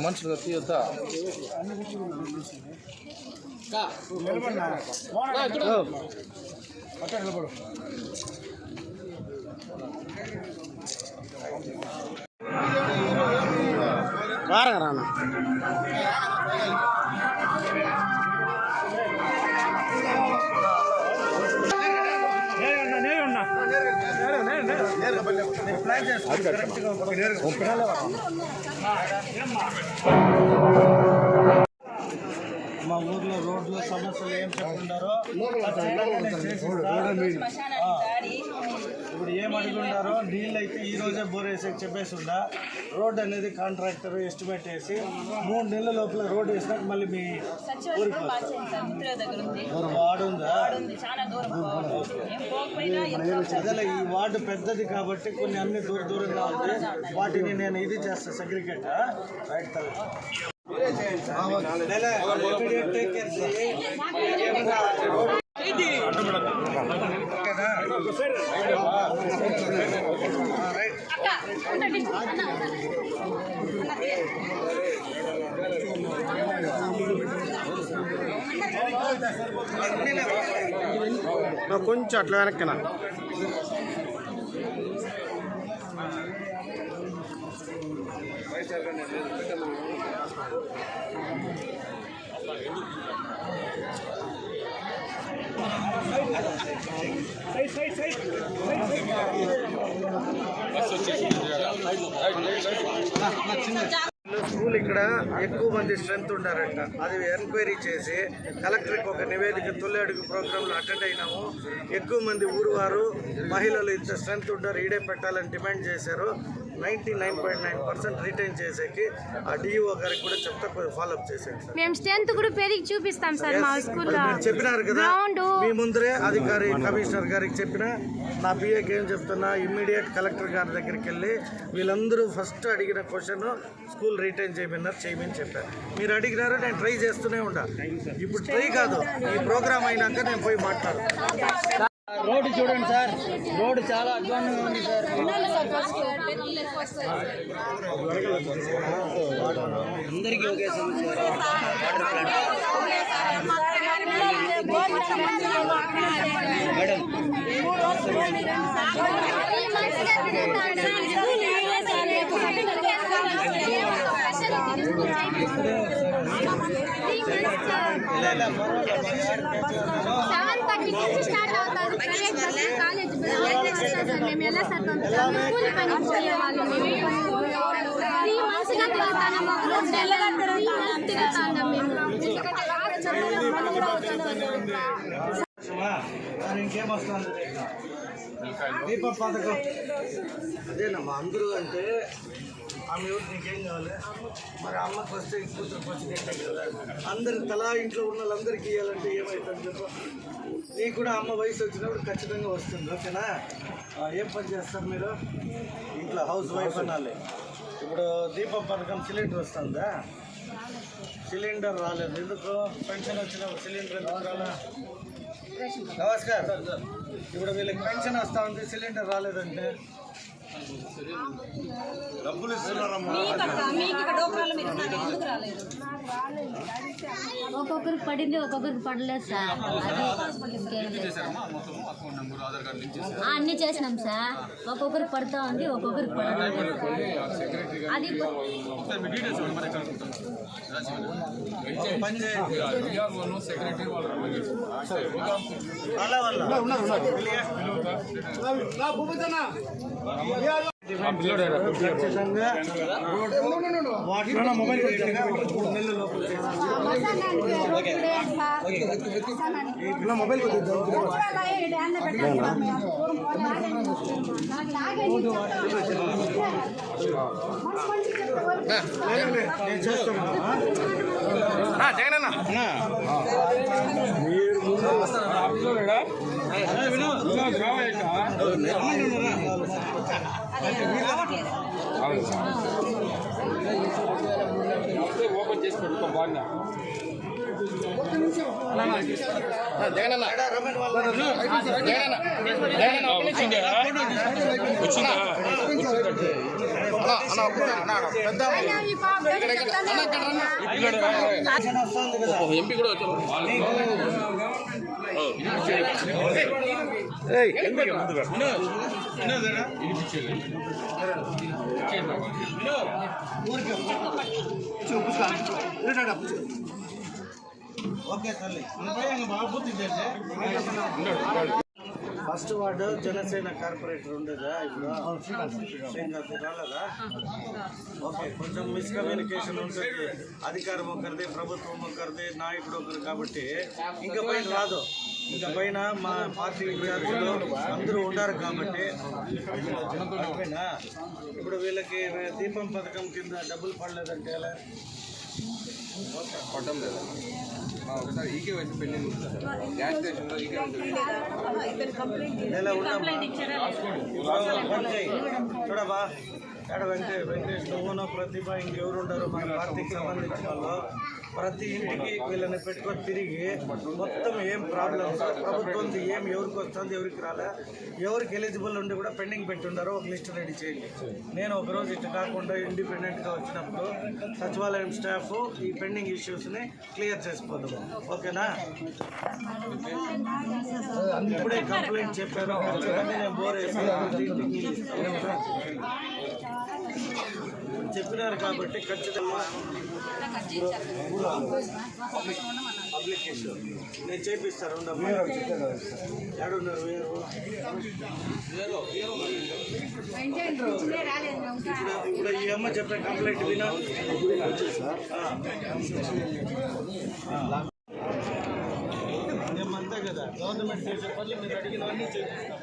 మనుషులుగా తీయొద్దా? రానా మా ఊర్లో రోడ్లు సమస్యలు ఏం చెప్పుకుంటారో ఇప్పుడు ఏం అడుగుంటారో నీళ్ళు అయితే ఈ రోజే బోర్ వేసే చెప్పేసి ఉండా. రోడ్ అనేది కాంట్రాక్టర్ ఎస్టిమేట్ వేసి 3 నెలల లోపల రోడ్ వేసినాక మళ్ళీ మీ ఊరికి వార్డు ఉందా? అదే ఈ వార్డు పెద్దది కాబట్టి కొన్ని అన్ని దూరంగా ఉంది. వాటిని నేను ఇది చేస్తాను సెగ్రిగేట్ రైట్ కొంచెం అట్లా వెనక్కనా స్కూల్ ఇక్కడ ఎక్కువ మంది స్ట్రెంత్ ఉన్నారంట. అది ఎంక్వైరీ చేసి కలెక్టర్కి ఒక నివేదిక తొలి అడుగు ప్రోగ్రాంలో అటెండ్ అయినాము. ఎక్కువ మంది ఊరు వారు మహిళలు ఇంత స్ట్రెంత్ ఉంటారు ఈడే పెట్టాలని డిమాండ్ చేశారు. 99.9% రిటైన్ చేసేకి ఆ డిఓ గారికి కూడా చెప్తా ఫాలోఅప్ చేసాం. మేము స్ట్రెంత్ కూడా పెరిగి చూపిస్తాం సార్ మా స్కూల్లో. చెప్పినారు కదా మీ ముందరే అధికారి కమిషనర్ గారికి చెప్పిన. నా పిఏకి ఏం చెప్తున్నా, ఇమ్మీడియట్ కలెక్టర్ గారి దగ్గరికి వెళ్ళి వీళ్ళందరూ ఫస్ట్ అడిగిన క్వశ్చన్ స్కూల్ రిటైన్ చేయమని చెప్పారు. మీరు అడిగినారు, నేను ట్రై చేస్తూనే ఉంటా. ఇప్పుడు ట్రై కాదు, ఈ ప్రోగ్రామ్ అయినాక నేను పోయి మాట్లాడతాను. రోడ్డు చూడండి సార్, రోడ్డు చాలా అధ్వానంగా ఉంది సార్. అందరికీ ఒకే సమస్య. మేడం స్టార్ట్ అవుతుంది ప్రైవేట్ బస్సు కాలేజ్ మేము ఎలా సార్ కూలి పని పోయేవాళ్ళు. 3 మంత్స్గా తిరుగుతాను, మాకు 2 నెలలుగా తిరుగుతాను మేము. ఇంకేమొస్తుంది దీప పథకం అదేనమ్మా. అందరూ అంటే ఆమె ఎవరు నీకేం కావాలి? మరి అమ్మకు వస్తే కూతురుకు వచ్చి కదా. అందరు తలా ఇంట్లో ఉన్న వాళ్ళందరికీ ఇవ్వాలంటే ఏమవుతుంది చెప్పు. నీకు కూడా అమ్మ వయసు వచ్చినప్పుడు ఖచ్చితంగా వస్తుంది. ఓకేనా? ఏం పని చేస్తారు మీరు? ఇంట్లో హౌస్ వైఫ్ అనాలి. ఇప్పుడు దీపం పథకం సిలిండర్ వస్తుందా? సిలిండర్ రాలేదు ఎందుకు? పెన్షన్ వచ్చిన సిలిండర్ ఎందుకు రాలా? నమస్కారం. ఇప్పుడు వీళ్ళకి పెన్షన్ వస్తూ ఉంది, సిలిండర్ రాలేదంటే డబ్బులు ఇస్తున్నారమ్మా. ఒక్కొక్కరికి పడింది, ఒక్కొక్కరికి పడలేదు సార్. అన్ని చేసినాం సార్. ఒక్కొక్కరికి పడుతూ ఉంది, ఒక్కొక్కరికి పడలేదు. అది ఖచ్చితంగా మొబైల్ నేను చేస్తాను. జగనన్న ఓపెన్ చేసి పెట్టుకో బాగా. జగనన్న వచ్చిందా? ఎంపీ కూడా వచ్చారు. ఓకే తల్లి ఫస్ట్ వార్డు జనసేన కార్పొరేటర్ ఉండేదా ఇప్పుడు రాలేదా? ఓకే, కొంచెం మిస్కమ్యూనికేషన్ ఉంటుంది. అధికారం ఒకరిది, ప్రభుత్వం ఒకరిది, నాయకుడు ఒకరు కాబట్టి ఇంకా పైన రాదు. ఇంకా పైన మా పార్టీ ఇన్ఛార్జీలు అందరూ ఉండారు కాబట్టి అయిపోయినా ఇప్పుడు వీళ్ళకి దీపం పథకం కింద డబ్బులు పడలేదంటే ఎలా? పట్టం లేదు. ఒకసారి ఈకే వచ్చి పెండింగ్ గ్యాస్ స్టేషన్లో ఈకే చూడబా ఇక్కడ వెంకటేష్ నువ్వునో ప్రతిభ ఇంకెవరు ఉండరు మన పార్టీకి సంబంధించిన వాళ్ళు. ప్రతి ఇంటికి వీళ్ళని పెట్టుకొని తిరిగి మొత్తం ఏం ప్రాబ్లమ్స్ ప్రభుత్వంది ఏం ఎవరికి వస్తుంది ఎవరికి రాలే, ఎవరికి ఎలిజిబుల్ ఉండి కూడా పెండింగ్ పెట్టుండారో ఒక లిస్ట్ రెడీ చేయండి. నేను ఒకరోజు ఇటు కాకుండా ఇండిపెండెంట్గా వచ్చినప్పుడు సచివాలయం స్టాఫ్ ఈ పెండింగ్ ఇష్యూస్ని క్లియర్ చేసిపోదాం. ఓకేనా? ఇప్పుడే కంప్లైంట్ చెప్పాను, ఖచ్చితంగా నేను బోర్ వేసి చెప్పినారు కాబట్టి ఖచ్చితంగా అప్లికేషన్ నేను చేపిస్తాను. ఏడున్నారు ఇప్పుడు ఈ అమ్మ చెప్పే కంప్లైంట్ వినా మేమంతే కదా, గవర్నమెంట్ చేసే పనులు మీరు అడిగినవన్నీ చేపిస్తాం.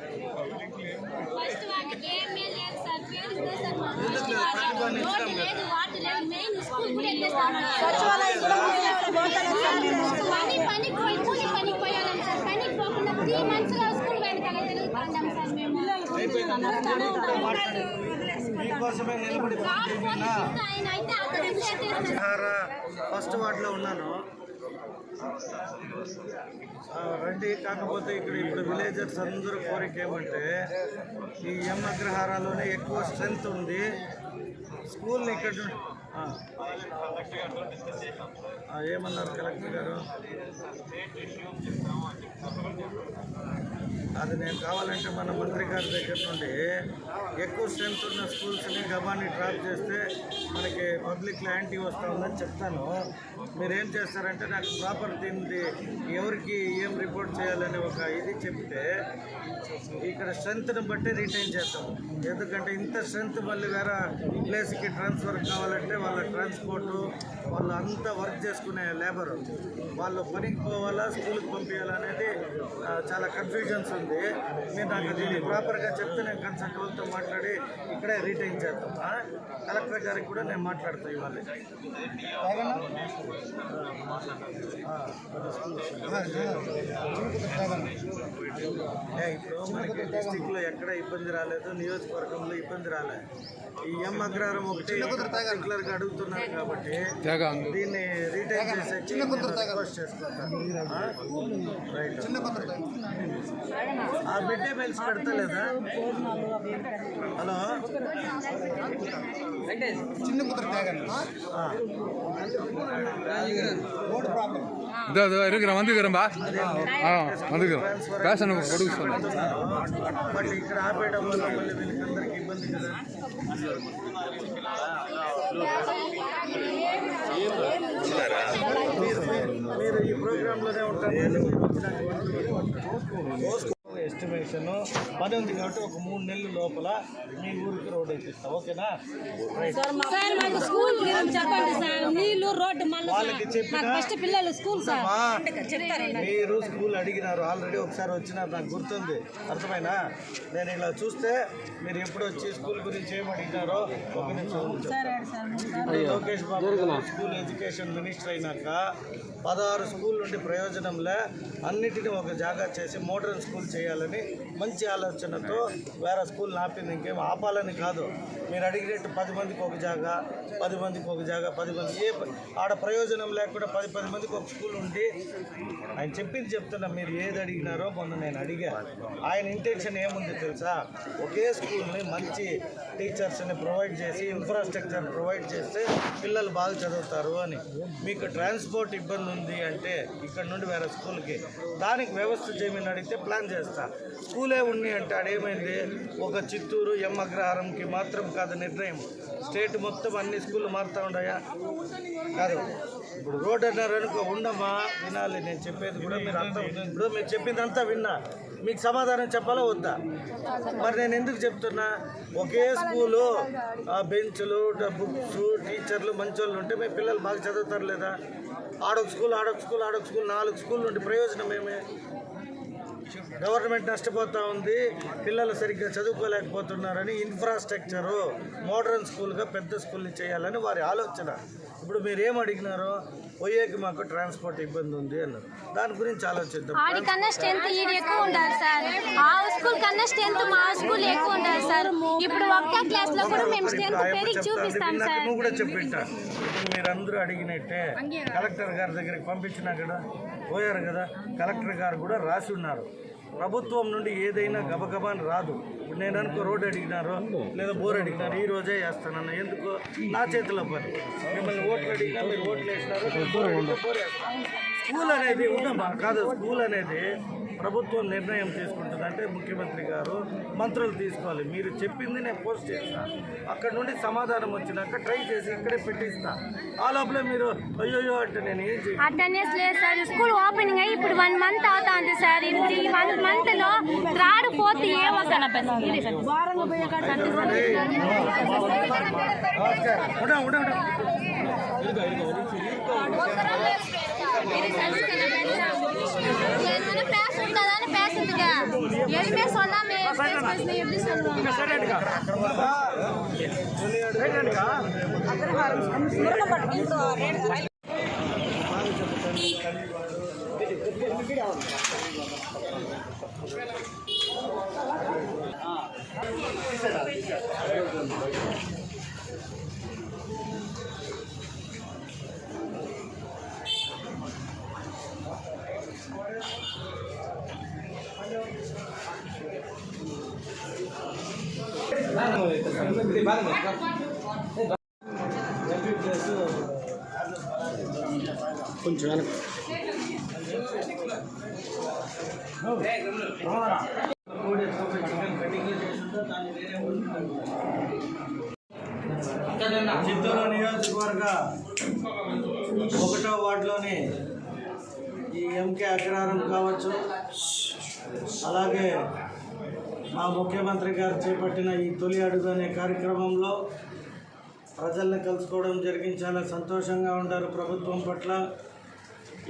మీకోసమే నిలబడి ఫస్ట్ వార్డులో ఉన్నాను. రండి. కాకపోతే ఇక్కడ ఇప్పుడు విలేజర్స్ అందరూ కోరిక ఏమంటే ఈ ఎం అగ్రహారాలోనే ఎక్కువ స్ట్రెంత్ ఉంది. స్కూల్ని ఇక్కడ ఏమన్నారు కలెక్టర్ గారు? అది నేను కావాలంటే మన మంత్రి గారి దగ్గర నుండి ఎక్కువ స్ట్రెంత్ ఉన్న స్కూల్స్ని గబాన్ని డ్రాప్ చేస్తే మనకి పబ్లిక్లో యాంటీ వస్తూ ఉందని చెప్తాను. మీరేం చేస్తారంటే నాకు ప్రాపర్ దీన్ని ఎవరికి ఏం రిపోర్ట్ చేయాలని ఒక ఇది చెప్తే ఇక్కడ స్ట్రెంత్ని బట్టి రిటైన్ చేస్తాం. ఎందుకంటే ఇంత స్ట్రెంత్ మళ్ళీ వేరే ప్లేస్కి ట్రాన్స్ఫర్ కావాలంటే వాళ్ళ ట్రాన్స్పోర్టు, వాళ్ళు అంతా వర్క్ చేసుకునే లేబరు, వాళ్ళు పనికి పోవాలా స్కూల్కి పంపించాలనేది చాలా కన్ఫ్యూజన్స్ ఉంది. మీరు నాకు దీన్ని ప్రాపర్గా చెప్తే నేను కన్సల్ట్ వాళ్ళతో మాట్లాడి ఇక్కడే రిటైన్ చేస్తాం. కలెక్టర్ గారికి కూడా నేను మాట్లాడతాను ఇవాళ. ఇప్పుడు మనకి డిస్టిక్లో ఎక్కడ ఇబ్బంది రాలేదు, నియోజకవర్గంలో ఇబ్బంది రాలేదు. ఈ ఎం అగ్రహారం ఒకటి పర్టికులర్గా అడుగుతున్నారు కాబట్టి దీన్ని రిటైన్ చేసేసి రిక్వెస్ట్ చేసుకుంటాను. రైట్. ఆ మిడ్ డే మీల్స్ పెడతలేదా? హలో, చిన్న కుదురు బట్ ఇక్కడ ఆపేయడం వల్ల మళ్ళీ వీళ్ళకందరికీ ఇబ్బంది కదా. మీరు ఈ ప్రోగ్రాంలోనే ఉంటారు. ఎస్టిమేషన్ పని ఉంది కాబట్టి ఒక 3 నెలల లోపల మీ ఊరికి రోడ్ వేపిస్తాం. ఓకేనా? వాళ్ళకి చెప్పిన మీరు స్కూల్ అడిగినారు ఆల్రెడీ ఒకసారి వచ్చినారు, నాకు గుర్తుంది. అర్థమైనా? నేను ఇలా చూస్తే మీరు ఎప్పుడు వచ్చి స్కూల్ గురించి ఏం అడిగినారో ఒక నిమిషం. Lokesh Babu school education minister అయినాక 16 స్కూల్ నుండి ప్రయోజనంలే అన్నిటినీ ఒక జాగా చేసి మోడర్న్ స్కూల్ చేయాలని చేయాలని మంచి ఆలోచనతో వేరే స్కూల్ ఆపింది. ఇంకేం ఆపాలని కాదు, మీరు అడిగినట్టు 10 మందికి ఒక జాగా, 10 మందికి ఒక జాగా, 10 మంది ఆడ ప్రయోజనం లేకుండా 10 మందికి ఒక స్కూల్ ఉండి ఆయన చెప్పింది చెప్తున్నా. మీరు ఏది అడిగినారో మొన్న నేను అడిగా. ఆయన ఇంటెన్షన్ ఏముంది తెలుసా? ఒకే స్కూల్ని మంచి టీచర్స్ని ప్రొవైడ్ చేసి ఇన్ఫ్రాస్ట్రక్చర్ ప్రొవైడ్ చేస్తే పిల్లలు బాగా చదువుతారు అని. మీకు ట్రాన్స్పోర్ట్ ఇబ్బంది ఉంది అంటే ఇక్కడ నుండి వేరే స్కూల్కి దానికి వ్యవస్థ చేయమని అడిగితే ప్లాన్ చేస్తా. స్కూలే ఉంది అంటే ఆడేమైంది, ఒక చిత్తూరు అగ్రహారంకి మాత్రం కాదు నిర్ణయం, స్టేట్ మొత్తం అన్ని స్కూళ్ళు మారుతూ ఉన్నాయా? కాదు. ఇప్పుడు రోడ్ అన్నారు అనుకో, ఉండమ్మా వినాలి నేను చెప్పేది కూడా మీరు అర్థం. ఇప్పుడు మీరు చెప్పిందంతా విన్నా, మీకు సమాధానం చెప్పాలా వద్దా? మరి నేను ఎందుకు చెప్తున్నా? ఒకే స్కూలు బెంచ్లు, బుక్స్, టీచర్లు మంచోళ్ళు ఉంటే మీ పిల్లలు బాగా చదువుతారు లేదా? ఆడొక స్కూల్ 4 స్కూల్ నుండి ప్రయోజనం ఏమే? గవర్నమెంట్ నష్టపోతూ ఉంది, పిల్లలు సరిగ్గా చదువుకోలేకపోతున్నారని ఇన్ఫ్రాస్ట్రక్చరు మోడర్న్ స్కూల్గా పెద్ద స్కూల్ని చేయాలని వారి ఆలోచన. ఇప్పుడు మీరు ఏం అడిగినారో, పోయేకి మాకు ట్రాన్స్పోర్ట్ ఇబ్బంది ఉంది అన్నారు. దాని గురించి ఆలోచిద్దాం. ఆడికన్నా స్ట్రెంత్ ఈడు ఎక్కువ ఉండాలి సార్, ఆ స్కూల్ కన్నా స్ట్రెంత్ మా స్కూల్ ఎక్కువ ఉండాలి సార్. ఇప్పుడు ఒకటో క్లాస్ లో కూడా మేము స్ట్రెంత్ పెరిగి చూపిస్తాం సార్. నువ్వు కూడా చెప్పింటా. మీరందరూ అడిగినట్టే కలెక్టర్ గారి దగ్గరికి పంపించినా కదా, పోయారు కదా. కలెక్టర్ గారు కూడా రాసి ఉన్నారు, ప్రభుత్వం నుండి ఏదైనా గబగబాని రాదు. ఇప్పుడు నేను అనుకో రోడ్డు అడిగినారో లేదా బోర్ అడిగినారు, ఈ రోజే వేస్తానన్న. ఎందుకు? నా చేతిలో పని. మిమ్మల్ని ఓట్లు అడిగినా మీరు ఓట్లు వేసినారు, బోర్ వేస్తాను. స్కూల్ అనేది ఉండమ్మా, కాదు. స్కూల్ అనేది ప్రభుత్వం నిర్ణయం తీసుకుంటుంది అంటే ముఖ్యమంత్రి గారు, మంత్రులు తీసుకోవాలి. మీరు చెప్పింది నేను పోస్ట్ చేస్తాను, అక్కడ నుండి సమాధానం వచ్చినాక ట్రై చేసి ఇక్కడే పెట్టిస్తా. ఆ లోపల మీరు అయ్యో అంటే నేను ఏం చేయాలి? అటెండెన్స్ లేదు సార్. స్కూల్ ఓపెనింగ్ అయ్యి ఇప్పుడు 1 మంత్ అవుతుంది సార్. ఈ 1 మంత్ లో 3rd 4th ఏ వస్తాను కొంచెం చిత్తూరు నియోజకవర్గ 1వ వార్డులోని ఈ ఎంకే అగ్రహారం కావచ్చు, అలాగే మా ముఖ్యమంత్రి గారు చేపట్టిన ఈ తొలి అడుగు అనే కార్యక్రమంలో ప్రజల్ని కలుసుకోవడం జరిగింది. చాలా సంతోషంగా ఉన్నారు ప్రభుత్వం పట్ల.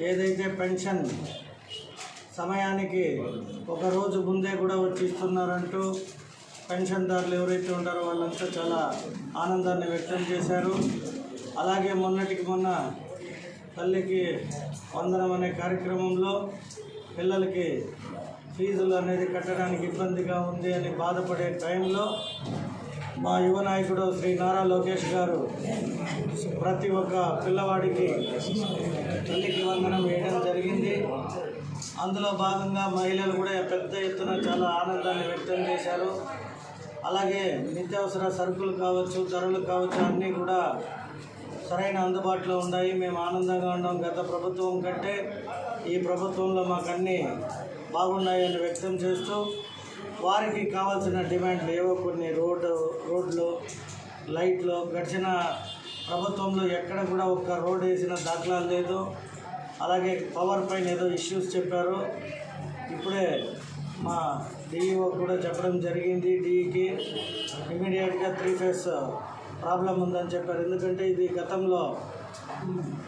ఏదైతే పెన్షన్ సమయానికి 1 రోజు ముందే కూడా వచ్చి ఇస్తున్నారంటూ పెన్షన్దారులు ఎవరైతే ఉంటారో వాళ్ళంతా చాలా ఆనందాన్ని వ్యక్తం చేశారు. అలాగే మొన్నటికి మొన్న తల్లికి వందనం అనే కార్యక్రమంలో పిల్లలకి ఫీజులు అనేది కట్టడానికి ఇబ్బందిగా ఉంది అని బాధపడే టైంలో మా యువ నాయకుడు శ్రీ నారా లోకేష్ గారు ప్రతి ఒక్క పిల్లవాడికి తల్లికి వందనం వేయడం జరిగింది. అందులో భాగంగా మహిళలు కూడా పెద్ద ఎత్తున చాలా ఆనందాన్ని వ్యక్తం చేశారు. అలాగే నిత్యావసర సరుకులు కావచ్చు, ధరలు కావచ్చు, అన్నీ కూడా సరైన అందుబాటులో ఉన్నాయి. మేము ఆనందంగా ఉన్నాం. గత ప్రభుత్వం కంటే ఈ ప్రభుత్వంలో మాకు అన్నీ బాగున్నాయని వ్యక్తం చేస్తూ వారికి కావాల్సిన డిమాండ్లు ఏవో కొన్ని రోడ్లు, లైట్లు గడిచిన ప్రభుత్వంలో ఎక్కడ కూడా ఒక్క రోడ్ వేసిన దాఖలాలు లేదు. అలాగే పవర్ పైన ఏదో ఇష్యూస్ చెప్పారు. ఇప్పుడే మా డిఈఓ కూడా చెప్పడం జరిగింది. డిఈకి ఇమీడియట్గా 3 ఫేస్ ప్రాబ్లం ఉందని చెప్పారు. ఎందుకంటే ఇది గతంలో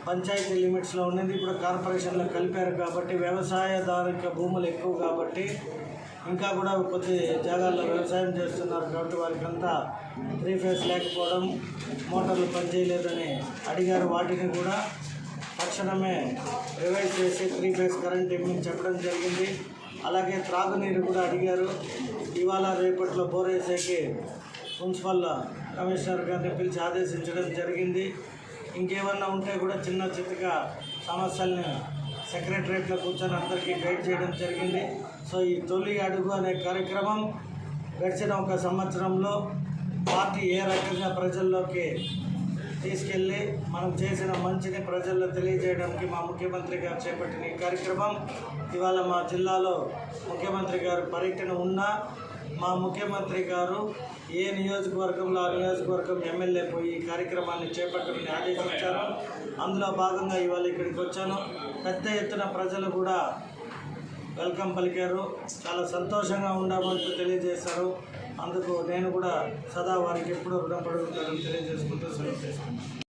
పంచాయతీ లిమిట్స్లో ఉన్నది, ఇప్పుడు కార్పొరేషన్లో కలిపారు కాబట్టి వ్యవసాయదారిక భూములు ఎక్కువ కాబట్టి ఇంకా కూడా కొద్ది జాగాల్లో వ్యవసాయం చేస్తున్నారు కాబట్టి వారికంతా 3 ఫేస్ లేకపోవడం, మోటార్లు పనిచేయలేదని అడిగారు. వాటిని కూడా తక్షణమే రివైజ్ చేసి 3 ఫేస్ కరెంట్ ఇమ్మని చెప్పడం జరిగింది. అలాగే త్రాగునీరు కూడా అడిగారు. ఇవాళ రేపట్లో బోర్ వేసేకి మున్సిపల్ కమిషనర్ గారిని పిలిచి ఆదేశించడం జరిగింది. ఇంకేమన్నా ఉంటే కూడా చిన్న చిత్తగా సమస్యల్ని సెక్రటరేట్లో కూర్చొని అందరికీ గైడ్ చేయడం జరిగింది. సో ఈ తొలి అడుగు అనే కార్యక్రమం గడిచిన ఒక సంవత్సరంలో పార్టీ ఏ రకంగా ప్రజల్లోకి తీసుకెళ్ళి మనం చేసిన మంచిని ప్రజల్లో తెలియజేయడానికి మా ముఖ్యమంత్రి గారు చేపట్టిన ఈ కార్యక్రమం. ఇవాళ మా జిల్లాలో ముఖ్యమంత్రి గారు పర్యటన ఉన్నా మా ముఖ్యమంత్రి గారు ఏ నియోజకవర్గంలో ఆ నియోజకవర్గం ఎమ్మెల్యే పోయి ఈ కార్యక్రమాన్ని చేపట్టమని ఆదేశించారు. అందులో భాగంగా ఇవాళ ఇక్కడికి వచ్చాను. పెద్ద ఎత్తున ప్రజలు కూడా వెల్కమ్ పలికారు. చాలా సంతోషంగా ఉండమంటూ తెలియజేశారు. అందుకు నేను కూడా సదా వారికి ఎప్పుడూ రుణపడి ఉంటానని తెలియజేసుకుంటూ సెలవు చేసుకుంటాను.